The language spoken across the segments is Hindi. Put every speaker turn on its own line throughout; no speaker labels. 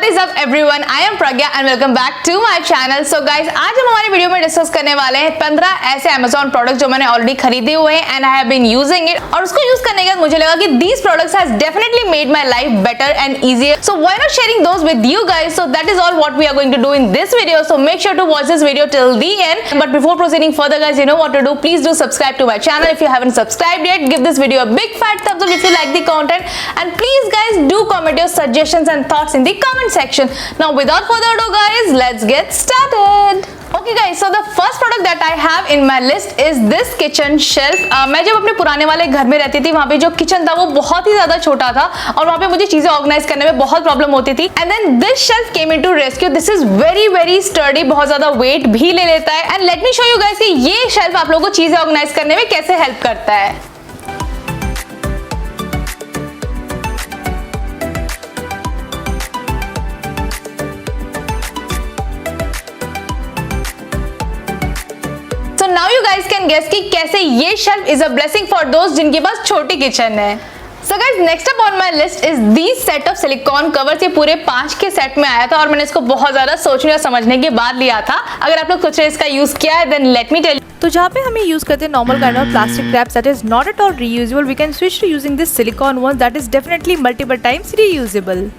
is up everyone? I am Pragya and welcome back to my channel. So guys, आज हम हमारे वीडियो में डिस्कस करने वाले हैं 15 ऐसे Amazon प्रोडक्ट जो मैंने ऑलरेडी खरीदे हुए हैं and I have been using it. और उसको यूज करने के बाद मुझे लगा कि these products has definitely made my life better and easier. So why not sharing those with you guys? So that is all what we are going to do in this video. So make sure to watch this video till the end. But before proceeding further, guys, you know what to do. Please do subscribe to my channel if you haven't subscribed yet. Give this video a big fat thumbs up if you like the content. And please guys do comment your suggestions and thoughts in the comment section. Now without further ado guys, let's get started. Okay guys, so the first product that I have in my list is this kitchen shelf. मैं जब अपने पुराने वाले घर में रहती थी, वहाँ पे जो किचन था वो बहुत ही ज्यादा छोटा था और वहाँ पे मुझे चीजें ऑर्गेनाइज करने में बहुत प्रॉब्लम होती थी. And then this shelf came into rescue. This is very sturdy, बहुत ज्यादा वेट भी ले लेता है. And let me show you guys कि ये शेल्फ आप लोगों को चीजें ऑर्गेनाइज करने में कैसे हेल्प करता है. Now you guys can guess कि कैसे ये shelf is a blessing for दोस्त जिनके पास छोटी किचन है. So guys, next up on my list is these set of silicone covers. ये पूरे 5 के सेट में आया था और मैंने इसको बहुत ज्यादा सोचने और समझने के बाद लिया था. अगर आप लोग सोच रहे इसका यूज किया है then let me tell you.
तो जहाँ पे हमें यूज करते हैं normal kind of plastic wraps that is not at all reusable, we can switch to using this silicone one that is definitely multiple times reusable.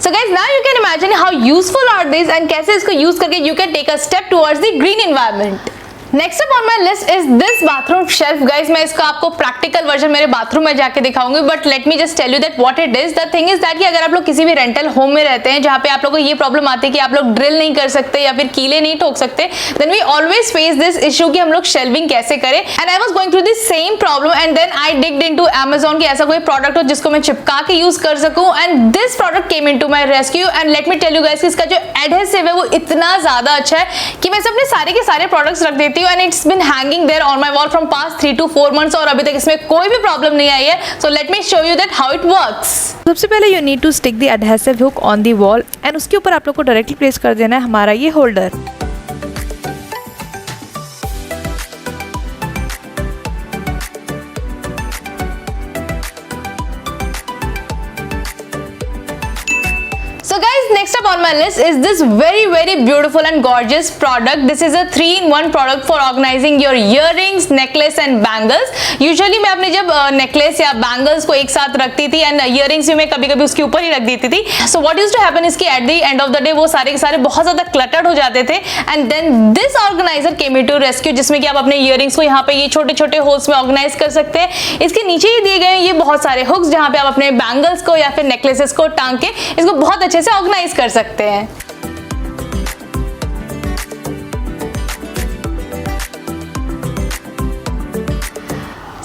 So guys, now you can imagine how useful are these and कैसे इसको यूज करके you can take a step towards the green environment. Next up on my list is this bathroom shelf. Guys, मैं इसका आपको प्रैक्टिकल वर्जन मेरे बाथरूम में जाके दिखाऊंगी, but let me just tell you that what it is. The thing is that कि अगर आप लोग किसी भी रेंटल होम में रहते हैं जहाँ पे आप लोगों को ये प्रॉब्लम आती है कि आप लोग ड्रिल नहीं कर सकते या फिर कीले नहीं ठोक सकते, then we always face this issue कि हम लोग शेल्विंग कैसे करें. And I was going through this same problem and then I digged into Amazon कि ऐसा कोई प्रोडक्ट हो जिसको मैं चिपका के यूज कर सकूं. And this product came into my rescue and let me tell you guys कि इसका जो एडहेसिव है वो इतना ज्यादा अच्छा है कि मैं अपने सारे के सारे प्रोडक्ट्स रख देती हूँ. And it's been hanging there on my wall from past 3 to 4 months और अभी तक इसमें कोई भी प्रॉब्लम नहीं आई है. So let me show you that how it works.
सबसे पहले you need to stick the adhesive hook on the wall and उसके ऊपर आप लोग को डायरेक्टली प्लेस कर देना है हमारा ये holder.
So guys, next up on my list is this very beautiful and gorgeous product. This is a 3-in-1 product for organizing your earrings, necklace and bangles. Usually मैं अपने जब necklace या bangles को एक साथ रखती थी and earrings भी मैं कभी-कभी उसके ऊपर ही रख देती थी. So what used to happen is कि at the end of the day वो सारे के सारे बहुत ज़्यादा cluttered हो जाते थे. And then this organizer came into rescue जिसमें कि आप अपने earrings को यहाँ पे ये छोटे-छोटे holes में organize कर सकते हैं. इसके नीचे ही दिए गए ये बहुत सारे hooks जहाँ पे आप अपने bangles को या फिर necklaces को टांग के इसको बहुत अच्छे से ऑर्गेनाइज कर सकते हैं.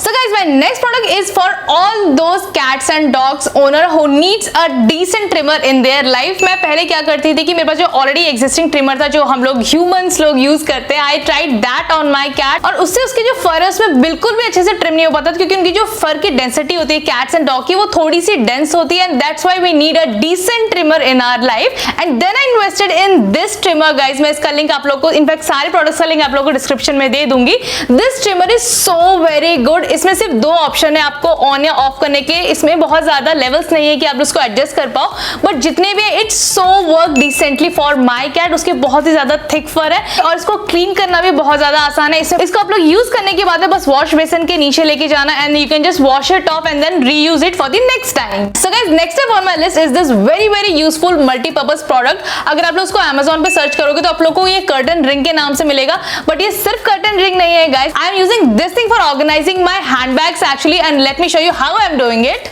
So guys, my next product is for all those cats and dogs owner who needs a decent trimmer in their life. मैं पहले क्या करती थी कि मेरे पास जो ऑलरेडी एग्जिस्टिंग ट्रिमर था जो हम लोग ह्यूमंस लोग यूज करते हैं, I tried that on my cat और उससे उसकी जो फर है उसमें बिल्कुल भी अच्छे से ट्रिम नहीं हो पाता क्योंकि उनकी जो फर की डेंसिटी होती है कैट्स एंड डॉग की वो थोड़ी सी डेंस होती है. And that's why we need a decent trimmer in our life. And then I invested in this trimmer. Guys, मैं इसका लिंक आप लोग को, इनफैक्ट सारे प्रोडक्ट्स का लिंक आप लोग को डिस्क्रिप्शन में दे दूंगी. This trimmer is so very good. इसमें सिर्फ 2 ऑप्शन है आपको ऑन या ऑफ करने के. इसमें बहुत ज्यादा लेवल्स नहीं है कि आप उसको एडजस्ट कर पाओ, बट जितने भी है it's so work decently for my cat. उसके बहुत ही ज्यादा थिक फर है और इसको क्लीन करना भी बहुत ज्यादा आसान है. इसको आप लोग यूज करने के बाद बस वॉश बेसिन के नीचे लेके जाना and you can just wash it off and then reuse it for the next time. So guys, next up on my list is this very useful multipurpose product. अगर आप लोग उसको Amazon पे सर्च करोगे तो आप लोग को ये कर्टन रिंग के नाम से मिलेगा, बट ये सिर्फ कर्टन रिंग नहीं है guys. I am using this thing for organising my handbags actually, and let me show you how I'm doing it.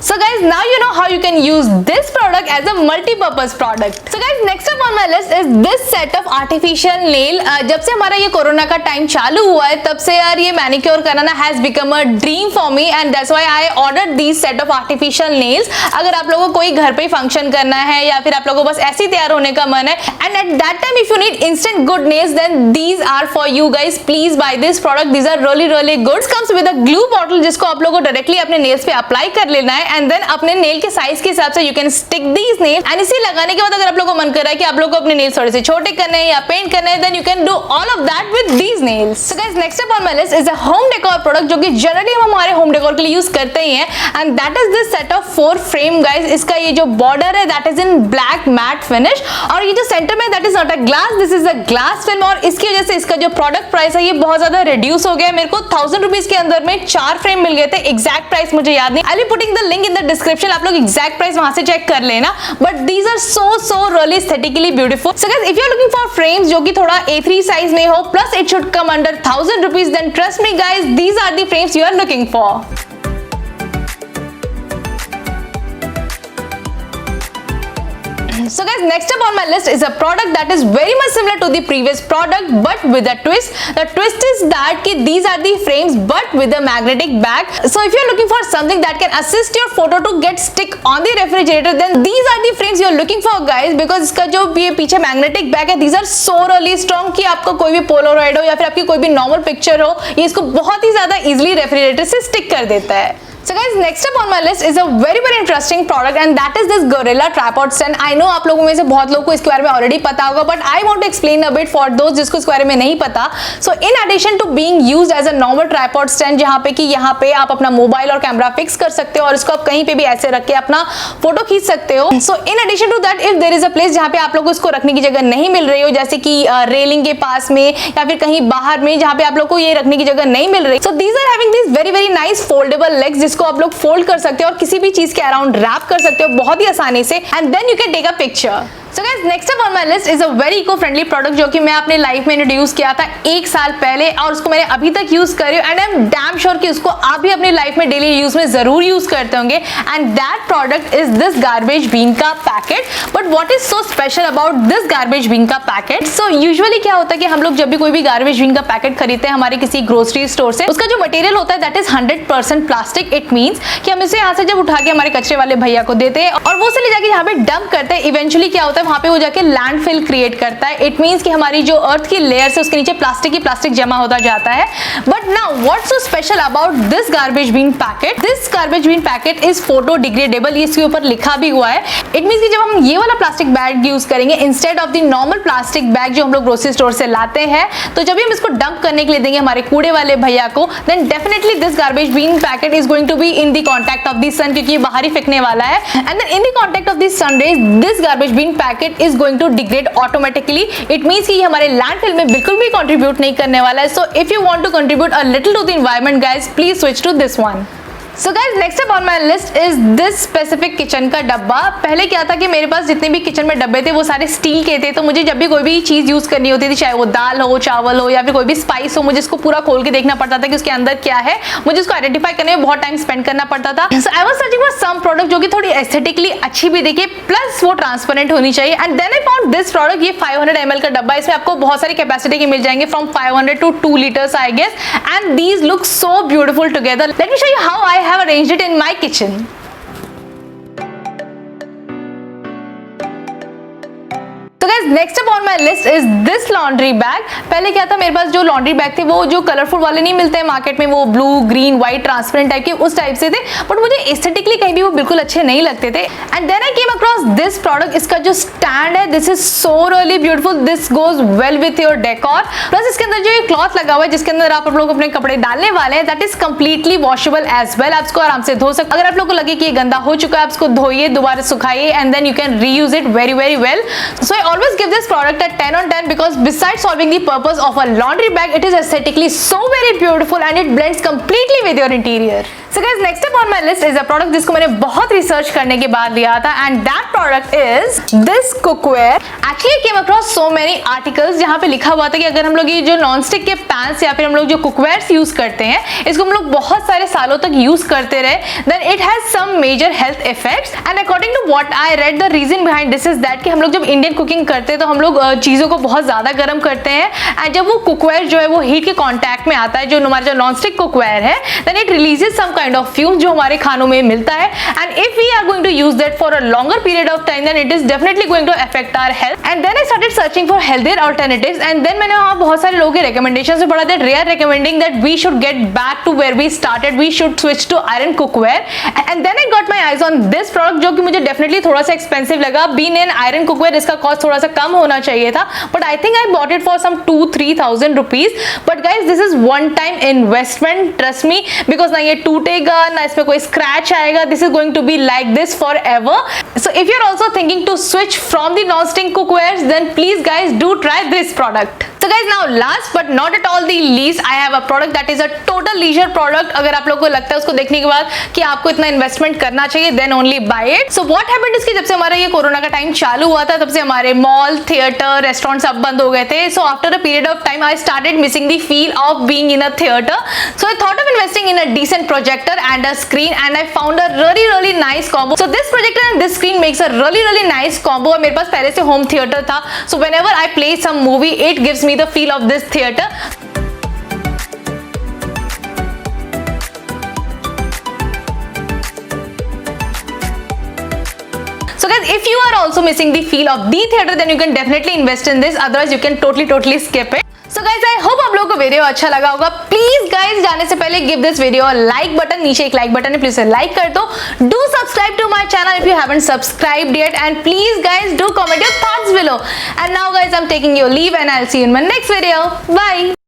So guys, now you know how you can use this product as a multi-purpose product. So guys, next up on my list is this set of artificial nail. जब से हमारा ये कोरोना का टाइम चालू हुआ है तब से यार ये मैनिक्योर कराना has become a dream for me and that's why I ordered these set of artificial nails. अगर आप लोगों को कोई घर पे फंक्शन करना है या फिर आप लोगों को बस ऐसे ही तैयार होने का मन है and at that time if you need instant good nails then these are for you guys. Please buy this product. These are really good. It comes with a glue bottle जिसको आप लोगों को डायरेक्टली अपने nails पे अप्लाई कर लेना है and then देन अपने नेल के साइज के हिसाब से you can stick these nail and इसे लगाने के बाद अगर आप लोग को मन कर रहा है कि आप लोग को अपने नेल्स थोड़े से छोटे करने हैं या पेंट करने हैं, then you can do all of that with these nails. So guys next up on my list is a home decor product जो कि जनरली हम हमारे होम डेकोर के लिए यूज करते ही हैं and that is this set of 4 frame guys. इसका ये जो बॉर्डर है that is in black matte finish और ये जो सेंटर में that is not a glass, this is a glass film और इसकी वजह से इसका जो प्रोडक्ट प्राइस है ये बहुत ज्यादा रिड्यूस हो गया है। मेरे को 1000 रुपीज के अंदर में 4 फ्रेम मिल गए थे। एग्जैक्ट प्राइस मुझे याद नहीं, I will be putting the link in the description, आप लोग एग्जैक्ट प्राइस वहां से चेक कर लेना। But these are so really aesthetically beautiful. So guys if you are looking for frames जो कि थोड़ा A3 साइज में हो plus it should come under 1000 rupees, then trust me guys these are the frames you are looking for. So guys, next up on my list is a product that is very much similar to the previous product but with a twist. The twist is that कि these are the frames but with a magnetic back. So if you are looking for something that can assist your photo to get stick on the refrigerator, then these are the frames you are looking for guys, because इसका जो ये पीछे magnetic back है, these are so really strong कि आपका कोई भी पोलरॉइड हो या फिर आपकी कोई भी नॉर्मल पिक्चर हो, ये इसको बहुत ही ज्यादा इजिली रेफ्रिजरेटर से स्टिक कर देता है। So guys, next up on my list is a very interesting product and that is this Gorilla tripod stand. I know आप लोगों में से बहुत लोगों को इसके बारे में already पता होगा, but I want to explain a bit for those जिसको इसके बारे में नहीं पता. So in addition to being used as a normal tripod stand, जहाँ पे कि यहाँ पे आप अपना मोबाइल और कैमरा फिक्स कर सकते हो और इसको आप कहीं पे भी ऐसे रख के अपना फोटो खींच सकते हो. So in addition to that, if there is a place जहाँ पे आप लोग को इसको रखने की जगह नहीं मिल रही हो, जैसे कि रेलिंग के पास में या फिर कहीं बाहर में जहाँ पे आप लोग को ये रखने की जगह नहीं मिल रही, so these are having these very nice foldable legs जिसको आप लोग फोल्ड कर सकते हो और किसी भी चीज के अराउंड रैप कर सकते हो बहुत ही आसानी से and then you can take a picture. So guys, next up on my list is a very eco-friendly product जो कि मैं अपने लाइफ में इंट्रोड्यूस किया था 1 साल पहले और उसको मैंने अभी तक यूज कर रही हूँ and I am damn sure कि उसको आप भी अपनी लाइफ में डेली यूज में जरूर यूज करते होंगे and that product is this garbage bin का पैकेट. But what is so special about this garbage bin का पैकेट? सो यूजुअली क्या होता है कि हम लोग जब भी कोई भी गार्बेज बीन का पैकेट खरीदते हैं हमारे किसी ग्रोसरी स्टोर से, उसका जो मटेरियल होता है that is 100% plastic. It means कि हम इसे यहाँ से जब उठा के हमारे कचरे वाले भैया को देते हैं और वो उसे ले जाके यहाँ पे डंप करते हैं, इवेंचुअली क्या होता है वहां पे वो जाके लैंडफिल क्रिएट करता है. इट मींस कि हमारी जो अर्थ की लेयर से उसके नीचे प्लास्टिक ही प्लास्टिक जमा होता जाता है. But now what's so special about this garbage bin packet? This garbage bin packet is photodegradable, इसके ऊपर लिखा भी हुआ है. इट मींस कि जब हम ये वाला प्लास्टिक बैग यूज करेंगे instead of the normal plastic bag जो हम लोग ग्रोसरी स्टोर से लाते हैं, तो जब भी हम इसको डंप करने के लिए देंगे हमारे कूड़े वाले भैया को, then definitely this garbage bin packet is going to be in the contact of the sun, क्योंकि ये बाहर ही फेंकने वाला है and then in the contact of the sun rays this garbage bin packet is going to degrade automatically. It means कि ये हमारे लैंडफिल में बिल्कुल भी कंट्रीब्यूट नहीं करने वाला है. So if you want to contribute a little to the environment guys, please switch to this one. So guys, next up on my list is this specific kitchen का डब्बा. पहले क्या था कि मेरे पास जितने भी किचन में डब्बे थे वो सारे स्टील के थे, तो मुझे जब भी कोई भी चीज यूज करनी होती थी, चाहे वो दाल हो, चावल हो या फिर कोई भी स्पाइस हो, मुझे इसको पूरा खोल के देखना पड़ता था कि उसके अंदर क्या है. मुझे उसको आइडेंटिफाई करने में बहुत टाइम स्पेंड करना पड़ता था. So I was searching for some product जो कि थोड़ी एस्थेटिकली अच्छी भी दिखे प्लस वो ट्रांसपेरेंट होनी चाहिए and then I found this product. ये 500 ml का डब्बा, इसमें आपको बहुत सारी कैपेसिटी के मिल जाएंगे from 500 to 2 liters I guess and these look so beautiful together. Let me show you how I have arranged it in my kitchen. तो guys, next up on my list is this laundry bag. पहले क्या था मेरे पास जो लॉन्ड्री बैग थे वो जो कलरफुल वाले नहीं मिलते हैं मार्केट में, वो blue green white transparent type के उस टाइप से थे, बट मुझे एस्थेटिकली कहीं भी वो बिल्कुल अच्छे नहीं लगते थे. And then I came across this product. इसका जो स्टैंड है this is so really beautiful. This goes well with your decor. Plus इसके अंदर जो ये क्लॉथ लगा हुआ है जिसके अंदर आप लोग अपने कपड़े डालने वाले हैं, that is completely washable as well. आप इसको आराम से धो सकते. अगर आप लोग को लगे कि ये गंदा हो चुका है, आप इसको धोइए, दोबारा सुखाइए and then you can reuse it very well. So I always give this product a 10 on 10 because besides solving the purpose of a laundry bag, it is aesthetically so very beautiful and it blends completely with your interior. So guys, next up on my list is a product जिसको मैंने बहुत रिसर्च करने के बाद लिया था and that product is this cookware. Actually I came across so many articles जहाँ पे लिखा हुआ था कि अगर हम लोग ये जो नॉन स्टिक के पैन्स या फिर हम लोग जो कुकवेयर्स यूज करते हैं इसको हम लोग बहुत सारे सालों तक यूज करते रहे, then it has some major health effects and according to what I read, the reason behind this is that कि हम लोग जब इंडियन कुकिंग करते हैं तो हम लोग चीजों को बहुत ज्यादा गर्म करते हैं एंड जब वो कुकवेयर जो है वो हीट के कांटेक्ट में आता है, जो हमारा जो नॉन स्टिक कुकवेयर है, then it releases some kind of fume जो हमारे खानों में मिलता है and if we are going to use that for a longer period of time then it is definitely going to affect our health. And then I started searching for healthier alternatives and then मैंने वहां बहुत सारे लोगों के रिकमेंडेशंस से पढ़ा that they're recommending that we should get back to where we started, we should switch to iron cookware and then I got my eyes on this product, जो कि मुझे डेफिनेटली थोड़ा सा एक्सपेंसिव लगा। बीन एन आयरन कुकवेयर, इसका कॉस्ट थोड़ा सा कम होना चाहिए था, but I think I bought it for some 2-3,000 rupees. But guys this is one time investment, trust me, because ना ये टूटेगा ना इसमें कोई स्क्रैच आएगा। This is going to be like this forever. So if you are also thinking to switch from the non stick cookware, then please guys do try this product. So guys, now last but not at all the least, I have a product that is a total leisure product. अगर आप लोगों को लगता है उसको देखने के बाद कि आपको इतना इन्वेस्टमेंट करना चाहिए, then only buy it. So what happened is कि जब से हमारा ये कोरोना का टाइम चालू हुआ था, तब से हमारे मॉल, थिएटर, रेस्टोरेंट सब बंद हो गए थे. So after a period of time, I started missing the feel of being in a theater. So I thought of investing in a decent projector and a screen, and I found a really nice combo. So this projector and this screen makes a really nice combo. और मेरे पास पहले से होम थिएटर था, so whenever I play some movie, it gives me the feel of this theater. So guys, if you are also missing the feel of the theater, then you can definitely invest in this. Otherwise, you can totally skip it. So guys, I hope आप लोगों को वीडियो अच्छा लगा होगा. Please guys, जाने से पहले give this video a like button. नीचे एक like button है, please like कर दो. Do subscribe to my channel if you haven't subscribed yet, and please guys do comment your thoughts below. And now guys, I'm taking your leave, and I'll see you in my next video. Bye.